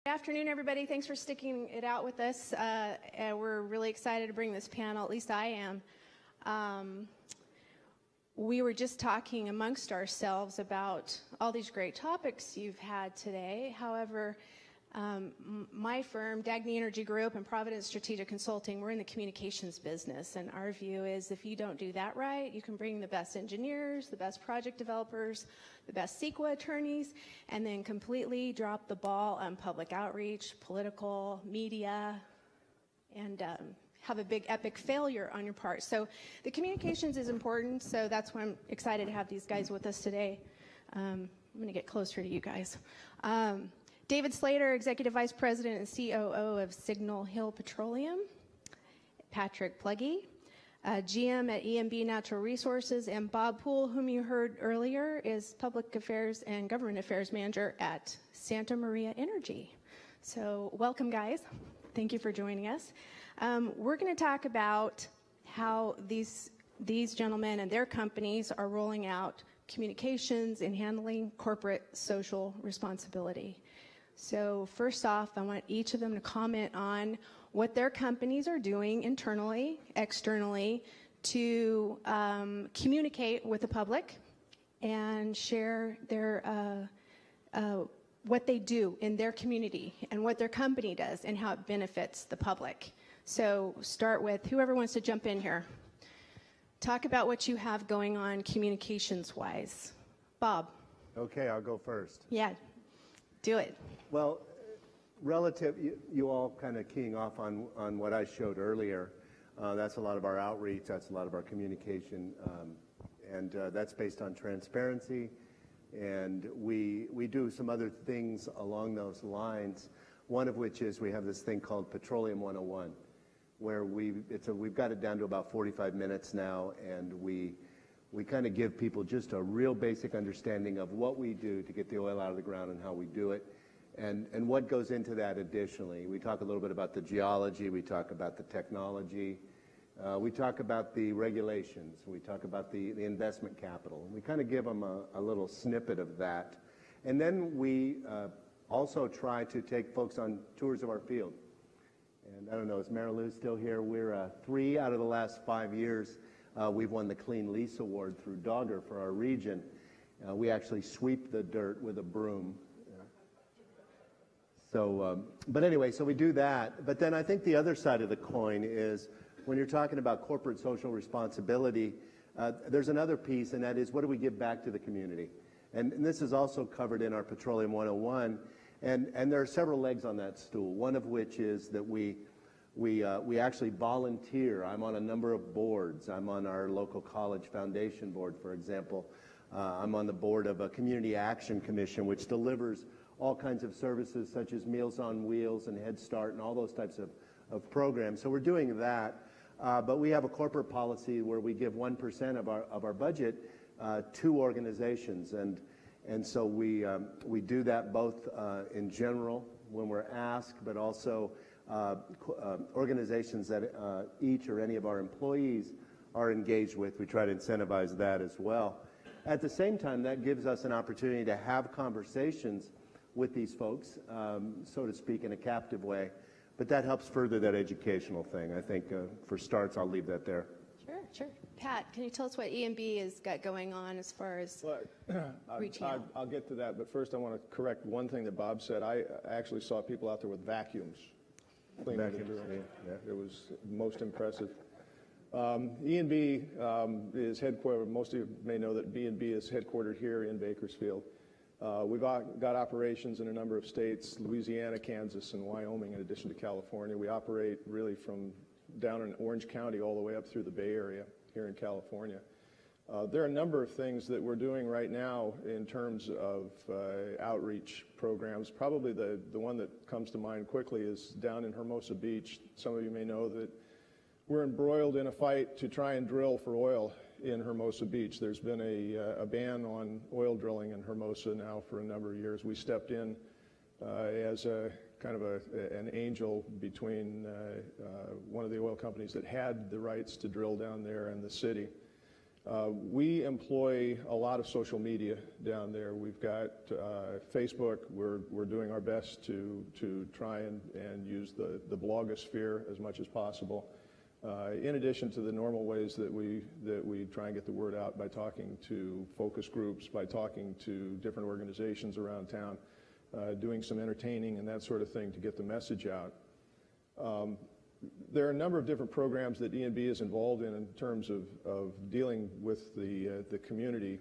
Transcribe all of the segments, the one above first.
Good afternoon, everybody. Thanks for sticking it out with us. We're really excited to bring this panel, at least I am. We were just talking amongst ourselves about all these great topics you've had today. However, my firm, Dagny Energy Group and Providence Strategic Consulting, we're in the communications business, and our view is if you don't do that right, you can bring the best engineers, the best project developers, the best CEQA attorneys, and then completely drop the ball on public outreach, political, media, and have a big epic failure on your part. So the communications is important, so that's why I'm excited to have these guys with us today. I'm going to get closer to you guys. David Slater, Executive Vice President and COO of Signal Hill Petroleum. Patrick Pluggy, GM at EMB Natural Resources, and Bob Poole, whom you heard earlier, is Public Affairs and Government Affairs Manager at Santa Maria Energy. So welcome, guys. Thank you for joining us. We're going to talk about how these gentlemen and their companies are rolling out communications and handling corporate social responsibility. So first off, I want each of them to comment on what their companies are doing internally, externally, to communicate with the public and share their what they do in their community and what their company does and how it benefits the public. So start with whoever wants to jump in here. Talk about what you have going on communications-wise. Bob. Okay, I'll go first. Yeah, do it. Well, relative, you all kind of keying off on what I showed earlier. That's a lot of our outreach, that's a lot of our communication, and that's based on transparency. And we do some other things along those lines, one of which is we have this thing called Petroleum 101, where we've got it down to about 45 minutes now, and we kind of give people just a real basic understanding of what we do to get the oil out of the ground and how we do it, and what goes into that additionally. We talk a little bit about the geology, we talk about the technology, we talk about the regulations, we talk about the investment capital. We kind of give them a little snippet of that. And then we also try to take folks on tours of our field. And I don't know, is Marilou still here? We're 3 out of the last 5 years. We've won the Clean Lease Award through Dogger for our region. We actually sweep the dirt with a broom. So, but anyway, so we do that. But then I think the other side of the coin is when you're talking about corporate social responsibility, there's another piece, and that is what do we give back to the community? And this is also covered in our Petroleum 101. And there are several legs on that stool, one of which is that we actually volunteer. I'm on a number of boards. I'm on our local college foundation board, for example. I'm on the board of a community action commission, which delivers all kinds of services such as Meals on Wheels and Head Start and all those types of programs. So we're doing that. But we have a corporate policy where we give 1% of our budget to organizations. And so we do that both in general when we're asked, but also organizations that each or any of our employees are engaged with. We try to incentivize that as well. At the same time, that gives us an opportunity to have conversations with these folks, so to speak, in a captive way. But that helps further that educational thing. I think for starts, I'll leave that there. Sure. Pat, can you tell us what EMB has got going on as far as reaching out? I'll get to that, but first I want to correct one thing that Bob said. I actually saw people out there with vacuums cleaning the room. Yeah. It was most impressive. EMB is headquartered, most of you may know that B&B is headquartered here in Bakersfield. We've got operations in a number of states, Louisiana, Kansas, and Wyoming, in addition to California. We operate really from down in Orange County all the way up through the Bay Area here in California. There are a number of things that we're doing right now in terms of outreach programs. Probably the one that comes to mind quickly is down in Hermosa Beach. Some of you may know that we're embroiled in a fight to try and drill for oil in Hermosa Beach. There's been a ban on oil drilling in Hermosa now for a number of years. We stepped in as a kind of an angel between one of the oil companies that had the rights to drill down there and the city. We employ a lot of social media down there. We've got Facebook. We're doing our best to try and use the blogosphere as much as possible. In addition to the normal ways that we try and get the word out by talking to focus groups, by talking to different organizations around town, doing some entertaining and that sort of thing to get the message out. There are a number of different programs that E&B is involved in terms of dealing with the community,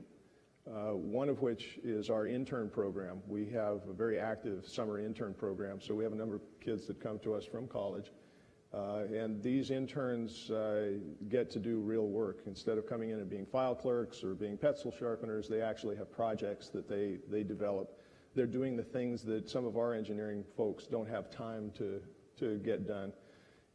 one of which is our intern program. We have a very active summer intern program, so we have a number of kids that come to us from college. And these interns get to do real work. Instead of coming in and being file clerks or being pencil sharpeners, they actually have projects that they develop. They're doing the things that some of our engineering folks don't have time to get done.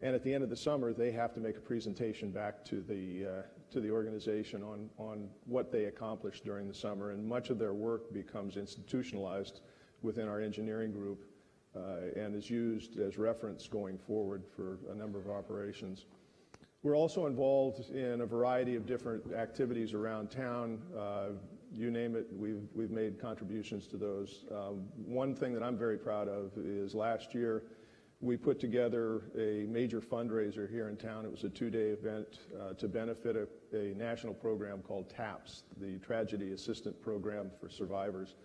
And at the end of the summer, they have to make a presentation back to the organization on what they accomplished during the summer. And much of their work becomes institutionalized within our engineering group and is used as reference going forward for a number of operations. We're also involved in a variety of different activities around town. You name it, we've made contributions to those. One thing that I'm very proud of is last year we put together a major fundraiser here in town. It was a 2-day event to benefit a national program called TAPS, the Tragedy Assistant Program for Survivors.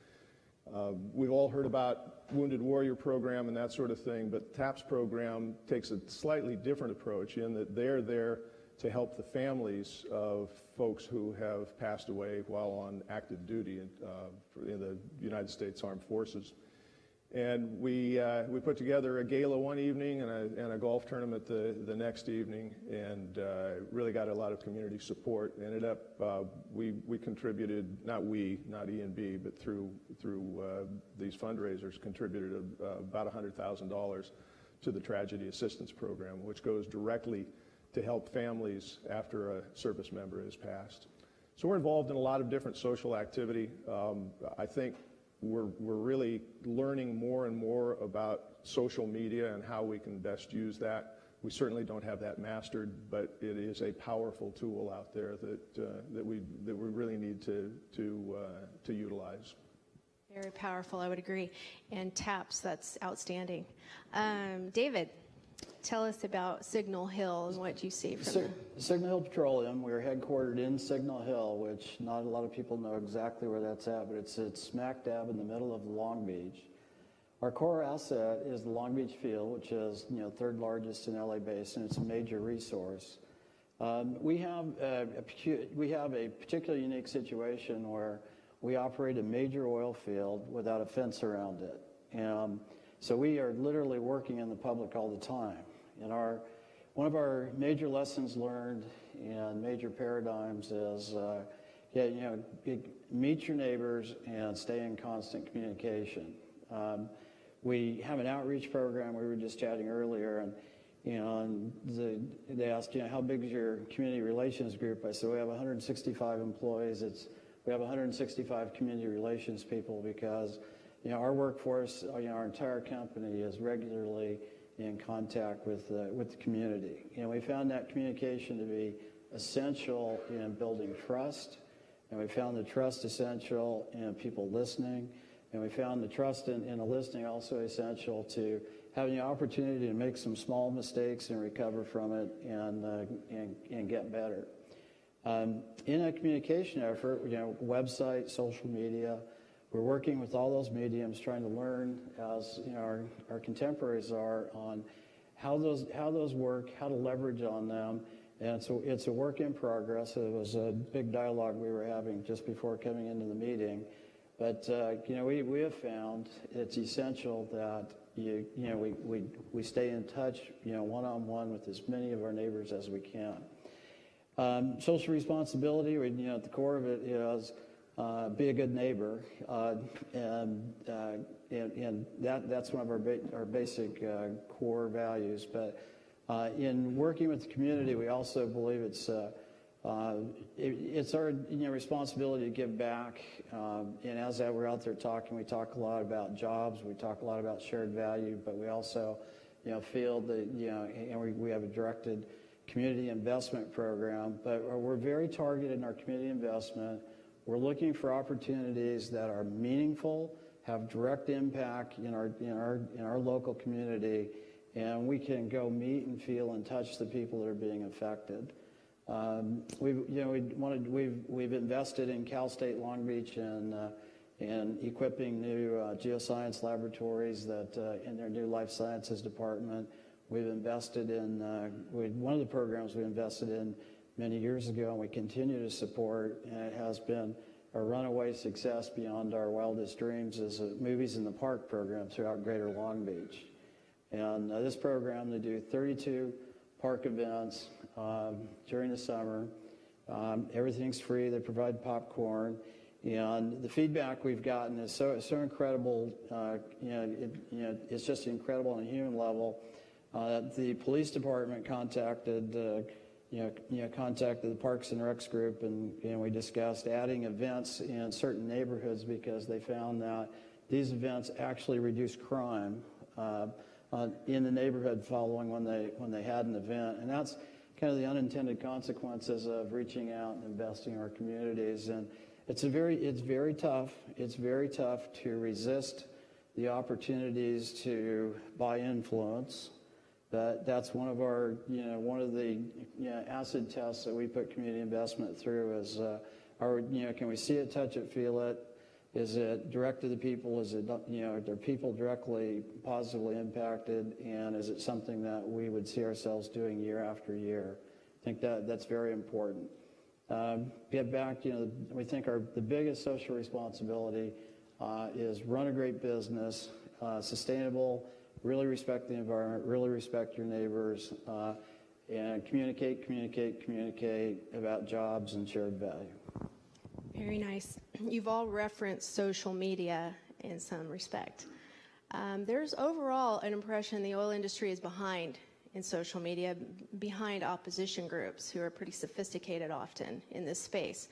We've all heard about Wounded Warrior Program and that sort of thing, but the TAPS program takes a slightly different approach in that they're there to help the families of folks who have passed away while on active duty in the United States Armed Forces. And we put together a gala one evening and a golf tournament the next evening, and really got a lot of community support. Ended up, we contributed, not E&B, but through these fundraisers, contributed about $100,000 to the Tragedy Assistance Program, which goes directly to help families after a service member has passed. So we're involved in a lot of different social activity. I think we're really learning more and more about social media and how we can best use that. We certainly don't have that mastered, but it is a powerful tool out there that we really need to utilize. Very powerful, I would agree. And TAPS, that's outstanding. David, tell us about Signal Hill and what you see from there. Signal Hill Petroleum, we're headquartered in Signal Hill, which not a lot of people know exactly where that's at, but it's smack dab in the middle of Long Beach. Our core asset is the Long Beach field, which is third largest in LA Basin. It's a major resource. We have a particularly unique situation where we operate a major oil field without a fence around it. So we are literally working in the public all the time. And one of our major lessons learned and major paradigms is, meet your neighbors and stay in constant communication. We have an outreach program. We were just chatting earlier, and they asked, how big is your community relations group? I said, we have 165 employees. We have 165 community relations people because our workforce, our entire company is regularly in contact with the community. We found that communication to be essential in building trust, and we found the trust essential in people listening, and we found the trust in the listening also essential to having the opportunity to make some small mistakes and recover from it and get better. In a communication effort, website, social media, we're working with all those mediums, trying to learn, as our contemporaries are, on how those work, how to leverage on them, and so it's a work in progress. It was a big dialogue we were having just before coming into the meeting, but we have found it's essential that we stay in touch, one-on-one with as many of our neighbors as we can. Social responsibility, at the core of it is. Be a good neighbor, and that's one of our basic core values. But in working with the community, we also believe it's our responsibility to give back. And as we're out there talking, we talk a lot about jobs, we talk a lot about shared value, but we also feel that and we have a directed community investment program, but we're very targeted in our community investment. We're looking for opportunities that are meaningful, have direct impact in our local community, and we can go meet and feel and touch the people that are being affected. We've invested in Cal State Long Beach and equipping new geoscience laboratories that in their new life sciences department. We've invested in one of the programs we invested in many years ago, and we continue to support, and it has been a runaway success beyond our wildest dreams, is a Movies in the Park program throughout Greater Long Beach. And this program, they do 32 park events during the summer. Everything's free. They provide popcorn. And the feedback we've gotten is so incredible. It's just incredible on a human level. The police department contacted the Parks and Recs group, and we discussed adding events in certain neighborhoods because they found that these events actually reduce crime in the neighborhood following when they had an event, and that's kind of the unintended consequences of reaching out and investing in our communities. And it's very tough. It's very tough to resist the opportunities to buy influence. But that's one of the acid tests that we put community investment through is, can we see it, touch it, feel it? Is it direct to the people? Is it, are people directly positively impacted? And is it something that we would see ourselves doing year after year? I think that's very important. Get back, we think the biggest social responsibility is run a great business, sustainable, really respect the environment, really respect your neighbors, and communicate about jobs and shared value. Very nice. You've all referenced social media in some respect. There's overall an impression the oil industry is behind in social media, behind opposition groups who are pretty sophisticated often in this space.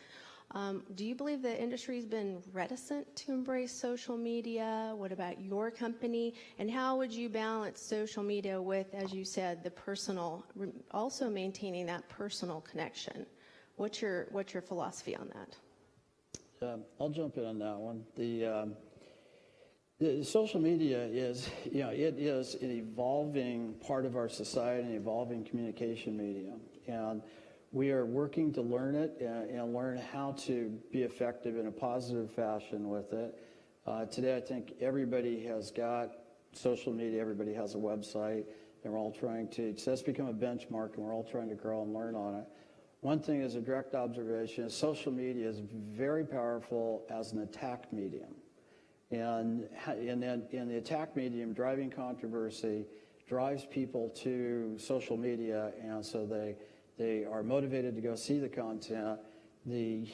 Do you believe the industry has been reticent to embrace social media? What about your company? And how would you balance social media with, as you said, the personal, also maintaining that personal connection? What's your philosophy on that? I'll jump in on that one. The social media is, it is an evolving part of our society, an evolving communication medium. And we are working to learn it and learn how to be effective in a positive fashion with it. Today, I think everybody has got social media, everybody has a website, and we're all trying to, so that's become a benchmark, and we're all trying to grow and learn on it. One thing is a direct observation is social media is very powerful as an attack medium. And the attack medium, driving controversy, drives people to social media, and so they are motivated to go see the content. The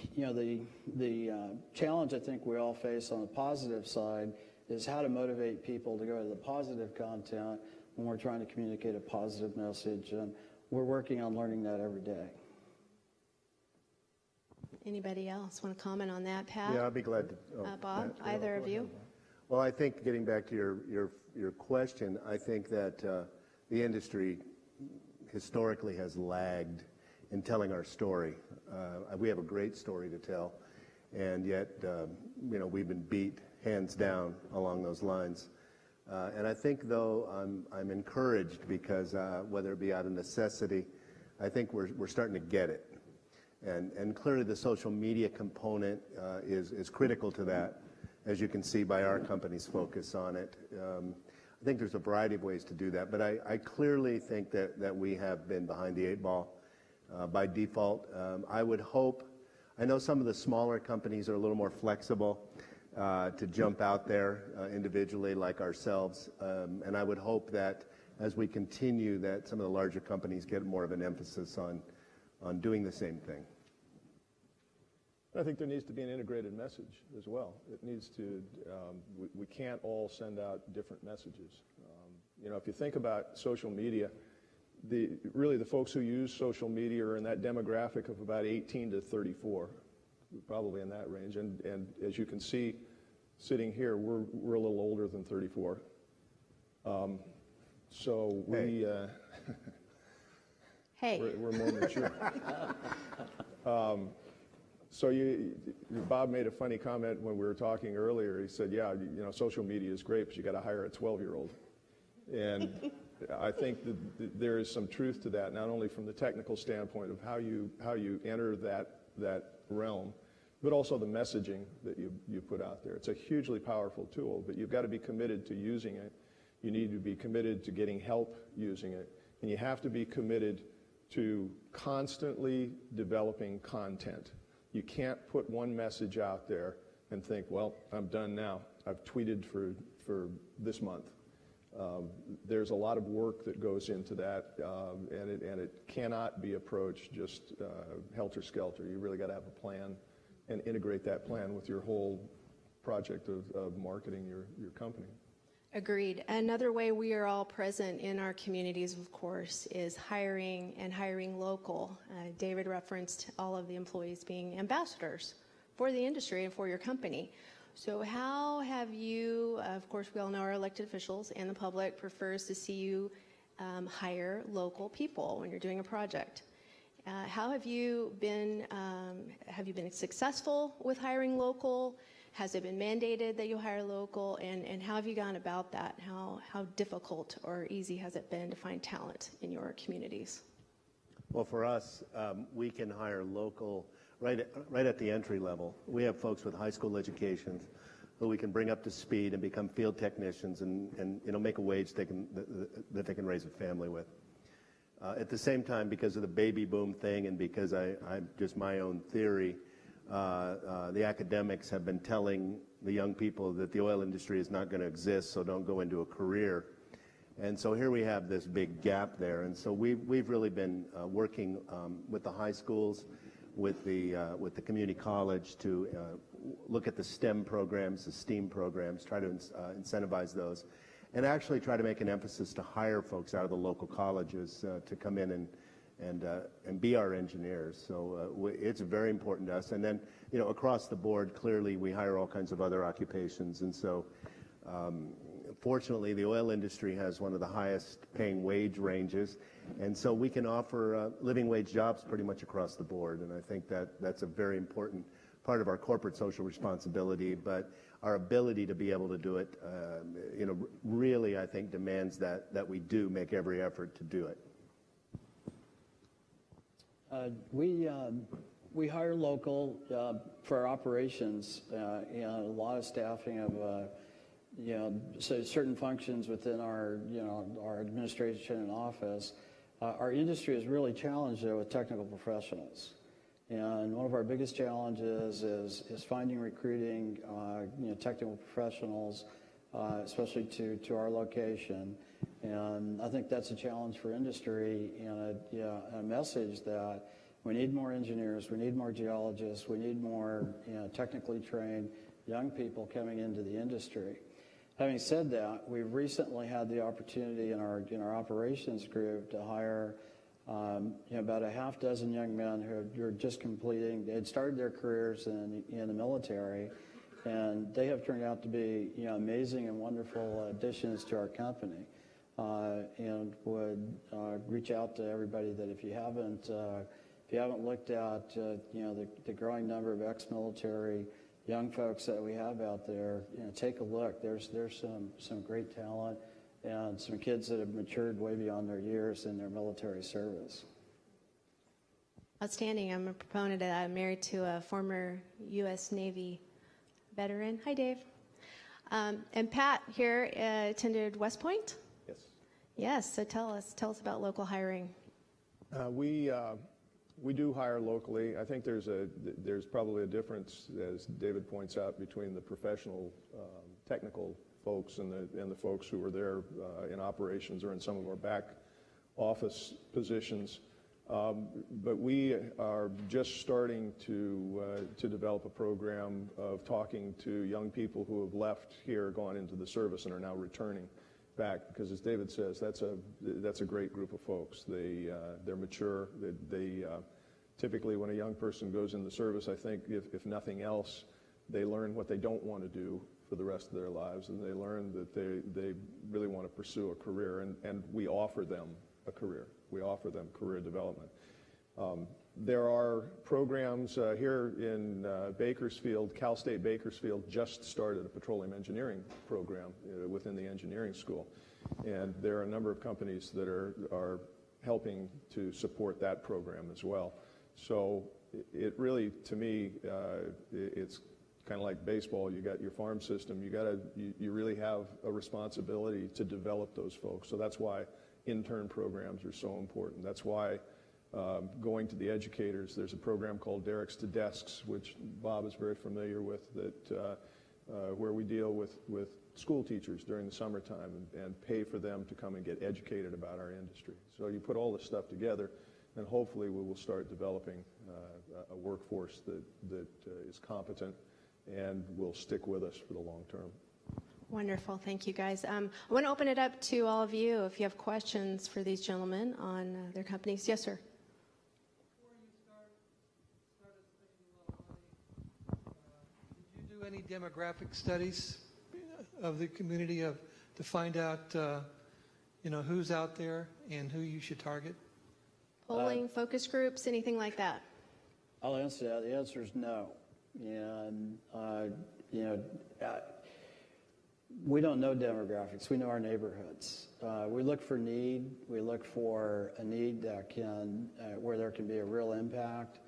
challenge I think we all face on the positive side is how to motivate people to go to the positive content when we're trying to communicate a positive message, and we're working on learning that every day. Anybody else want to comment on that, Pat? Yeah, I'd be glad to. Bob, either of you? Well, I think getting back to your question, I think that the industry historically has lagged in telling our story. We have a great story to tell, and yet, we've been beat hands down along those lines. And I think, though, I'm encouraged because whether it be out of necessity, I think we're starting to get it. And clearly the social media component is critical to that, as you can see by our company's focus on it. I think there's a variety of ways to do that, but I clearly think that we have been behind the eight ball by default. I would hope, I know some of the smaller companies are a little more flexible to jump out there individually like ourselves, and I would hope that as we continue that some of the larger companies get more of an emphasis on doing the same thing. I think there needs to be an integrated message as well. It needs to, we can't all send out different messages. If you think about social media, really the folks who use social media are in that demographic of about 18 to 34, probably in that range. And as you can see, sitting here, we're a little older than 34. So we... Hey. We're more mature. So Bob made a funny comment when we were talking earlier. He said, yeah, social media is great, but you got to hire a 12-year-old. And I think that there is some truth to that, not only from the technical standpoint of how you enter that realm, but also the messaging that you put out there. It's a hugely powerful tool, but you've got to be committed to using it. You need to be committed to getting help using it, and you have to be committed to constantly developing content. You can't put one message out there and think, well, I'm done now. I've tweeted for this month. There's a lot of work that goes into that, and it cannot be approached just helter-skelter. You really got to have a plan and integrate that plan with your whole project of marketing your company. Agreed. Another way we are all present in our communities, of course, is hiring and hiring local. David referenced all of the employees being ambassadors for the industry and for your company. So how have you, of course, we all know our elected officials and the public prefers to see you hire local people when you're doing a project. How have you been successful with hiring local? Has it been mandated that you hire local? And how have you gone about that? How difficult or easy has it been to find talent in your communities? Well, for us, we can hire local right at the entry level. We have folks with high school educations who we can bring up to speed and become field technicians and make a wage that they can raise a family with. At the same time, because of the baby boom thing and because I'm just my own theory, the academics have been telling the young people that the oil industry is not going to exist, so don't go into a career. And so here we have this big gap there. And so we've really been working with the high schools, with the community college to look at the STEM programs, the STEAM programs, try to incentivize those, and actually try to make an emphasis to hire folks out of the local colleges to come in and be our engineers. So it's very important to us. And then, across the board, clearly we hire all kinds of other occupations. And so, fortunately, the oil industry has one of the highest paying wage ranges. And so we can offer living wage jobs pretty much across the board. And I think that's a very important part of our corporate social responsibility. But our ability to be able to do it, really, I think, demands that we do make every effort to do it. We hire local for our operations, and a lot of staffing of, so certain functions within our, our administration and office. Our industry is really challenged though with technical professionals, and one of our biggest challenges is finding, recruiting, technical professionals, especially to our location. And I think that's a challenge for industry, and a message that we need more engineers, we need more geologists, we need more technically trained young people coming into the industry. Having said that, we've recently had the opportunity in our operations group to hire about a half dozen young men who are just completing. They had started their careers in the military, and they have turned out to be amazing and wonderful additions to our company. And would reach out to everybody that if you haven't looked at the growing number of ex-military young folks that we have out there, take a look. There's some great talent and some kids that have matured way beyond their years in their military service. Outstanding. I'm a proponent of that. I'm married to a former U.S. Navy veteran. Hi, Dave. And Pat here attended West Point? Yes. Yes, so tell us about local hiring. We do hire locally. I think there's probably a difference, as David points out, between the professional technical folks and the folks who are there in operations or in some of our back office positions. But we are just starting to develop a program of talking to young people who have left here, gone into the service, and are now returning back. Because as David says, that's a great group of folks. They're mature. They typically, when a young person goes in the service, I think if nothing else, they learn what they don't want to do for the rest of their lives, and they learn that they really want to pursue a career, and we offer them a career. We offer them career development. There are programs here in Bakersfield. Cal State Bakersfield just started a petroleum engineering program within the engineering school. And there are a number of companies that are helping to support that program as well. So it really, to me, it's kind of like baseball. You got your farm system. You really have a responsibility to develop those folks. So that's why intern programs are so important. That's why going to the educators, there's a program called Derricks to Desks, which Bob is very familiar with, that where we deal with school teachers during the summertime and pay for them to come and get educated about our industry. So you put all this stuff together, and hopefully we will start developing a workforce that is competent and will stick with us for the long term. Wonderful. Thank you, guys. I want to open it up to all of you if you have questions for these gentlemen on their companies. Yes, sir. Before you started spending a lot of money, did you do any demographic studies of the community to find out, who's out there and who you should target? Polling, focus groups, anything like that? I'll answer that. The answer is no. And, we don't know demographics. We know our neighborhoods. We look for need. We look for a need that where there can be a real impact.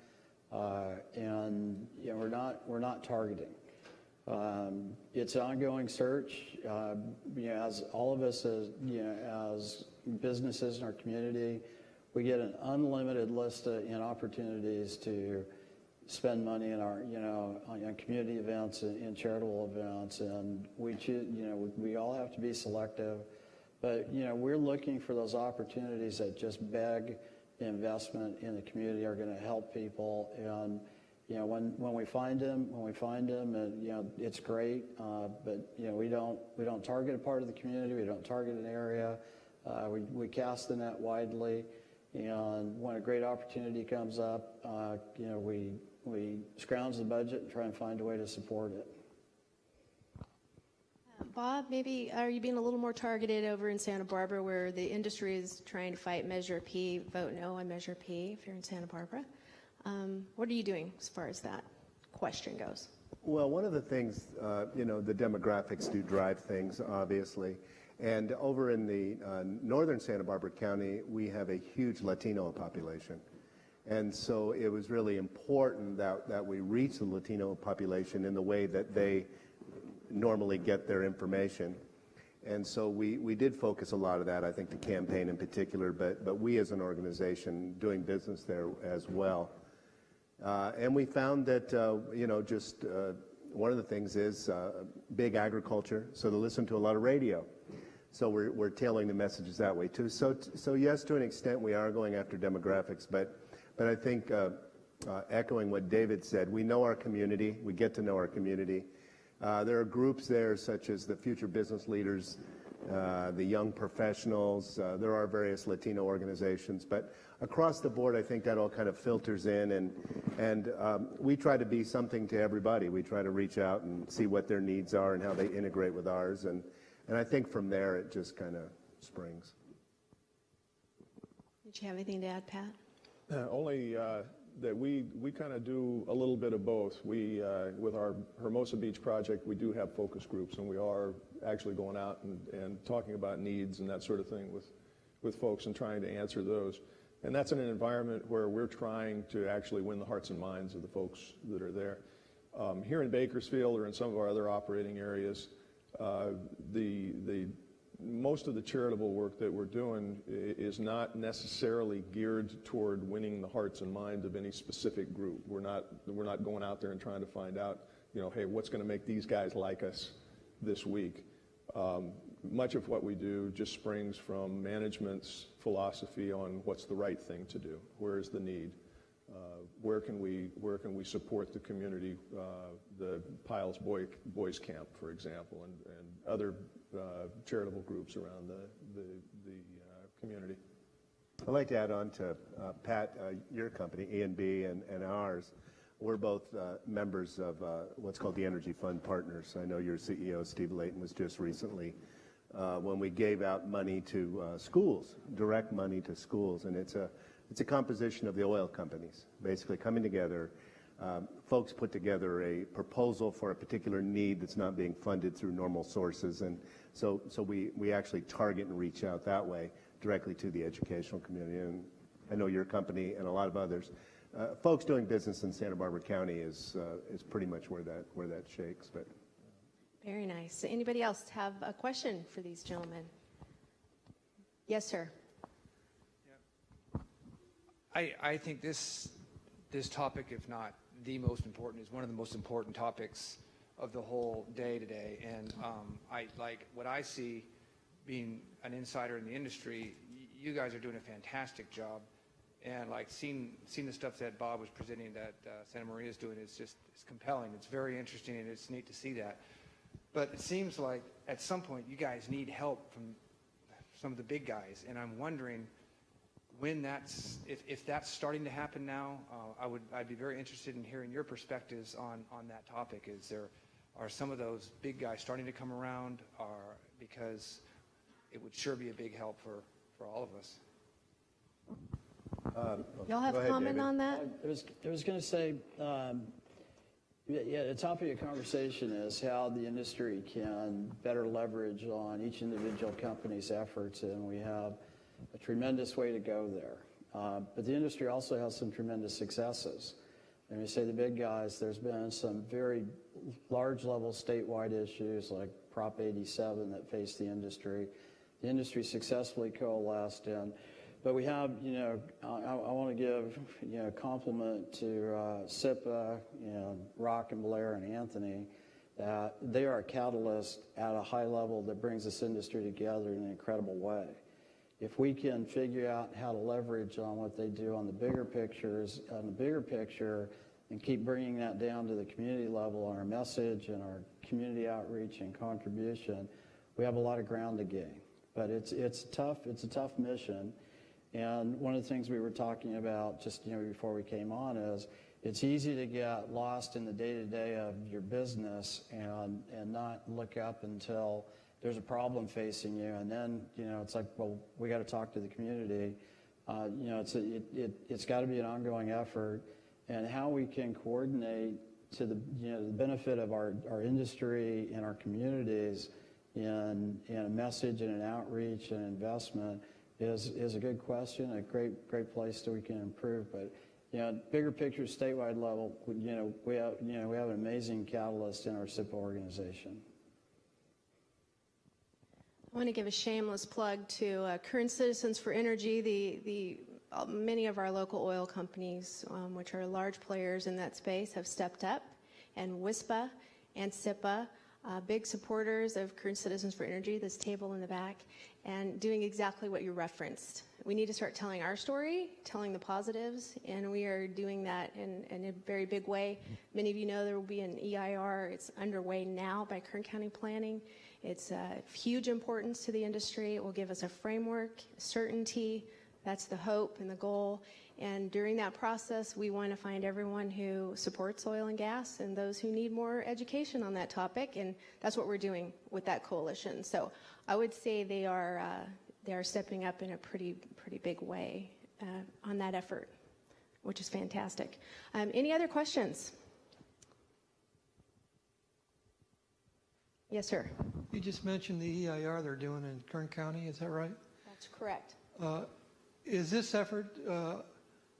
And we're not targeting. It's an ongoing search. As all of us, as businesses in our community, we get an unlimited list and opportunities to spend money in our, on community events and charitable events, and we choose, we all have to be selective, but we're looking for those opportunities that just beg investment in the community, are going to help people, and when we find them, and it's great, but we don't target a part of the community, we don't target an area, we cast the net widely, and when a great opportunity comes up, we scrounge the budget and try and find a way to support it. Bob, maybe are you being a little more targeted over in Santa Barbara, where the industry is trying to fight Measure P, vote no on Measure P, if you're in Santa Barbara? What are you doing as far as that question goes? Well, one of the things, the demographics do drive things, obviously. And over in the northern Santa Barbara County, we have a huge Latino population. And so it was really important that we reach the Latino population in the way that they normally get their information. And so we did focus a lot of that, I think the campaign in particular, but we as an organization doing business there as well. And we found that, one of the things is big agriculture, so they listen to a lot of radio. So we're tailoring the messages that way too. So yes, to an extent, we are going after demographics, but I think echoing what David said, we know our community, we get to know our community. There are groups there such as the Future Business Leaders, the Young Professionals, there are various Latino organizations, but across the board, I think that all kind of filters in, and we try to be something to everybody. We try to reach out and see what their needs are and how they integrate with ours, and I think from there it just kind of springs. Did you have anything to add, Pat? Only that we kind of do a little bit of both. We, with our Hermosa Beach project, we do have focus groups, and we are actually going out and talking about needs and that sort of thing with folks and trying to answer those. And that's in an environment where we're trying to actually win the hearts and minds of the folks that are there. Here in Bakersfield or in some of our other operating areas, most of the charitable work that we're doing is not necessarily geared toward winning the hearts and minds of any specific group. We're not going out there and trying to find out, hey, what's going to make these guys like us this week. Much of what we do just springs from management's philosophy on what's the right thing to do. Where is the need? Where can we support the community? The Piles Boys Camp, for example, and other charitable groups around the community. I'd like to add on to Pat, your company, E&B, and ours. We're both members of what's called the Energy Fund Partners. I know your CEO, Steve Layton, was just recently when we gave out money to schools, direct money to schools, and it's a composition of the oil companies basically coming together. Folks put together a proposal for a particular need that's not being funded through normal sources, and so we actually target and reach out that way directly to the educational community. And I know your company and a lot of others, folks doing business in Santa Barbara County is pretty much where that shakes. But Very nice. Anybody else have a question for these gentlemen? Yes, sir. I think this topic, if not the most important, is one of the most important topics of the whole day today. And I like what I see, being an insider in the industry. You guys are doing a fantastic job, and like seeing the stuff that Bob was presenting, that Santa Maria is doing, it's compelling. It's very interesting, and it's neat to see that. But it seems like at some point you guys need help from some of the big guys, and I'm wondering when if that's starting to happen now. I'd be very interested in hearing your perspectives on that topic. Are some of those big guys starting to come around, because it would sure be a big help for all of us. Y'all have Go ahead, comment David. on that? I was going to say, the topic of conversation is how the industry can better leverage on each individual company's efforts, and we have a tremendous way to go there. But the industry also has some tremendous successes. And you say the big guys, there's been some very large level statewide issues like Prop 87 that faced the industry. The industry successfully coalesced in. But we have, I want to give, a compliment to SIPA, Rock and Blair and Anthony, that they are a catalyst at a high level that brings this industry together in an incredible way. If we can figure out how to leverage on what they do on the bigger picture, and keep bringing that down to the community level on our message and our community outreach and contribution, we have a lot of ground to gain. But it's tough. It's a tough mission. And one of the things we were talking about just before we came on is it's easy to get lost in the day-to-day of your business and not look up until there's a problem facing you, and then it's like, well, we got to talk to the community. It's got to be an ongoing effort, and how we can coordinate to the the benefit of our industry and our communities in a message and an outreach and investment is a good question, a great place that we can improve. But bigger picture, statewide level, we have an amazing catalyst in our SIPA organization. I want to give a shameless plug to Current Citizens for Energy. Many of our local oil companies, which are large players in that space, have stepped up, and WISPA and SIPA, big supporters of Current Citizens for Energy, this table in the back, and doing exactly what you referenced. We need to start telling our story, telling the positives, and we are doing that in a very big way. Many of you know there will be an EIR. It's underway now by Kern County Planning. It's of huge importance to the industry. It will give us a framework, certainty. That's the hope and the goal. And during that process, we want to find everyone who supports oil and gas and those who need more education on that topic. And that's what we're doing with that coalition. So I would say they are stepping up in a pretty big way on that effort, which is fantastic. Any other questions? Yes, sir. You just mentioned the EIR they're doing in Kern County, is that right? That's correct. Is this effort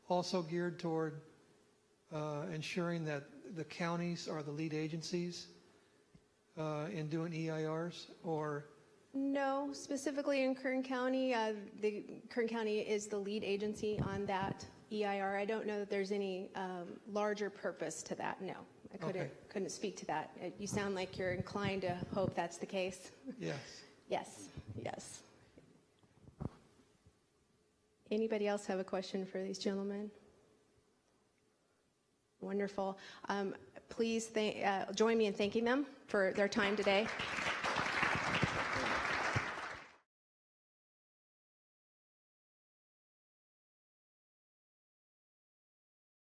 also geared toward ensuring that the counties are the lead agencies in doing EIRs, or? No, specifically in Kern County, Kern County is the lead agency on that EIR. I don't know that there's any larger purpose to that, no. I couldn't speak to that. You sound like you're inclined to hope that's the case. Yes. Yes. Anybody else have a question for these gentlemen? Wonderful. Please join me in thanking them for their time today.